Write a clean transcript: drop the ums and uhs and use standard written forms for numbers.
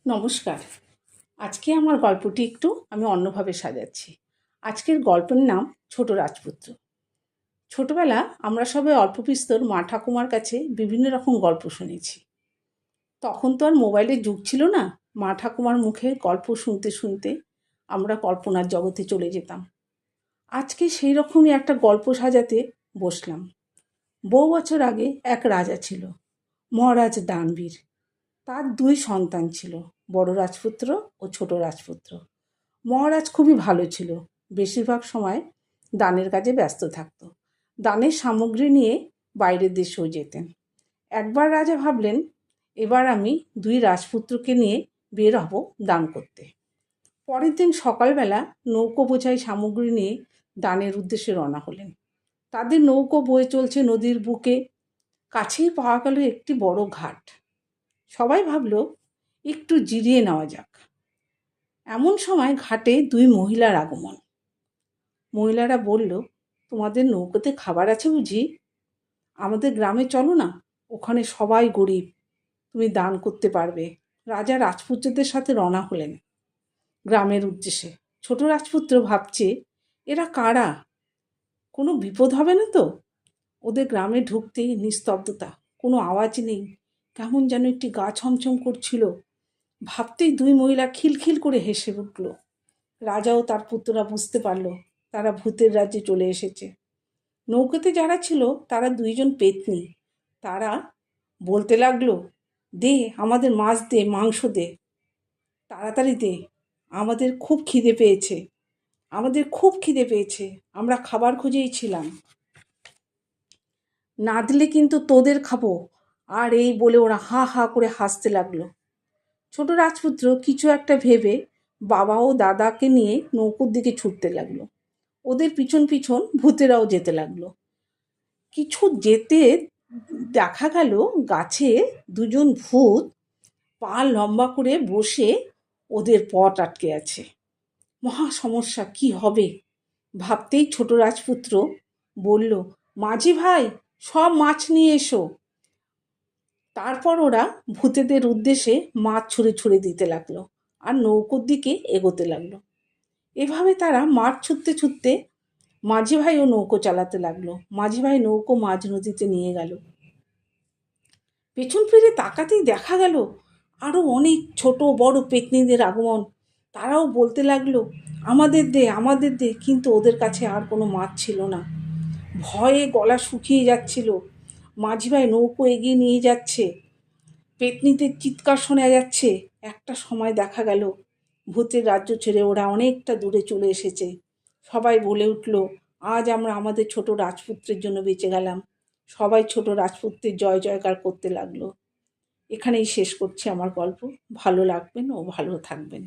নমস্কার। আজকে আমার গল্পটি একটু আমি অন্যভাবে সাজাচ্ছি। আজকের গল্পের নাম ছোট রাজপুত্র। ছোটবেলা আমরা সবাই অল্প বিস্তর মা ঠাকুমার কাছে বিভিন্ন রকম গল্প শুনেছি। তখন তো আর মোবাইলের যুগ ছিল না। মা ঠাকুমার মুখে গল্প শুনতে শুনতে আমরা কল্পনার জগতে চলে যেতাম। আজকে সেই রকমই একটা গল্প সাজাতে বসলাম। বহু বছর আগে এক রাজা ছিল, মহারাজ দানবীর। তার দুই সন্তান ছিল, বড় রাজপুত্র ও ছোট রাজপুত্র। মহারাজ খুবই ভালো ছিল, বেশিরভাগ সময় দানের কাজে ব্যস্ত থাকত। দানের সামগ্রী নিয়ে বাইরের দেশেও যেতেন। একবার রাজা ভাবলেন, এবার আমি দুই রাজপুত্রকে নিয়ে বের হব দান করতে। পরের দিন সকালবেলা নৌকো বোঝাই সামগ্রী নিয়ে দানের উদ্দেশ্যে রওনা হলেন। তাদের নৌকো বয়ে চলছে নদীর বুকে। কাছেই পাওয়া গেল একটি বড় ঘাট। সবাই ভাবল একটু জিরিয়ে নেওয়া যাক। এমন সময় ঘাটে দুই মহিলার আগমন। মহিলারা বলল, তোমাদের নৌকোতে খাবার আছে বুঝি? আমাদের গ্রামে চলো না, ওখানে সবাই গরিব, তুমি দান করতে পারবে। রাজা রাজপুত্রদের সাথে রওনা হলেন গ্রামের উদ্দেশ্যে। ছোট রাজপুত্র ভাবছে, এরা কারা? কোনো বিপদ হবে না তো? ওদের গ্রামে ঢুকতেই নিস্তব্ধতা, কোনো আওয়াজ নেই। কেমন যেন একটি গা ছমছম করছিল। ভাবতেই দুই মহিলা খিলখিল করে হেসে উঠল। রাজাও তার পুত্ররা বুঝতে পারল তারা ভূতের রাজ্যে চলে এসেছে। নৌকাতে যারা ছিল তারা দুইজন পেতনি। তারা বলতে লাগলো, দে, আমাদের মাছ দে, মাংস দে, তাড়াতাড়ি দে, আমাদের খুব খিদে পেয়েছে, আমাদের খুব খিদে পেয়েছে, আমরা খাবার খুঁজেই ছিলাম, না দিলে কিন্তু তোদের খাবো। আর এই বলে ওরা হা হা করে হাসতে লাগলো। ছোট রাজপুত্র কিছু একটা ভেবে বাবা ও দাদাকে নিয়ে নৌকোর দিকে ছুটতে লাগলো। ওদের পিছন পিছন ভূতেরাও যেতে লাগলো। কিছু যেতে দেখা গেল গাছে দুজন ভূত পা লম্বা করে বসে ওদের পথ আটকে আছে। মহা সমস্যা, কি হবে? ভাবতেই ছোট রাজপুত্র বলল, মাঝি ভাই, সব মাছ নিয়ে এসো। তারপর ওরা ভূতেদের উদ্দেশ্যে মাছ ছুঁড়ে ছুঁড়ে দিতে লাগলো আর নৌকোর দিকে এগোতে লাগলো। এভাবে তারা মাছ ছুঁড়তে ছুঁড়তে মাঝি ভাইও নৌকো চালাতে লাগলো। মাঝি ভাই নৌকো মাঝ নদীতে নিয়ে গেল। পেছন ফিরে তাকাতেই দেখা গেল আরো অনেক ছোট বড় পেতনিদের আগমন। তারাও বলতে লাগলো, আমাদের দে, আমাদের দে। কিন্তু ওদের কাছে আর কোনো মাছ ছিল না। ভয়ে গলা শুকিয়ে যাচ্ছিল। মাঝি ভাই নৌকো এগিয়ে নিয়ে যাচ্ছে, পেতনিদের চিৎকার শোনা যাচ্ছে। একটা সময় দেখা গেল ভূতের রাজ্য ছেড়ে ওরা অনেকটা দূরে চলে এসেছে। সবাই বলে উঠল, আজ আমরা আমাদের ছোট রাজপুত্রের জন্য বেঁচে গেলাম। সবাই ছোট রাজপুত্রের জয় জয়কার করতে লাগলো। এখানেই শেষ করছি আমার গল্প। ভালো লাগবেন ও ভালো থাকবেন।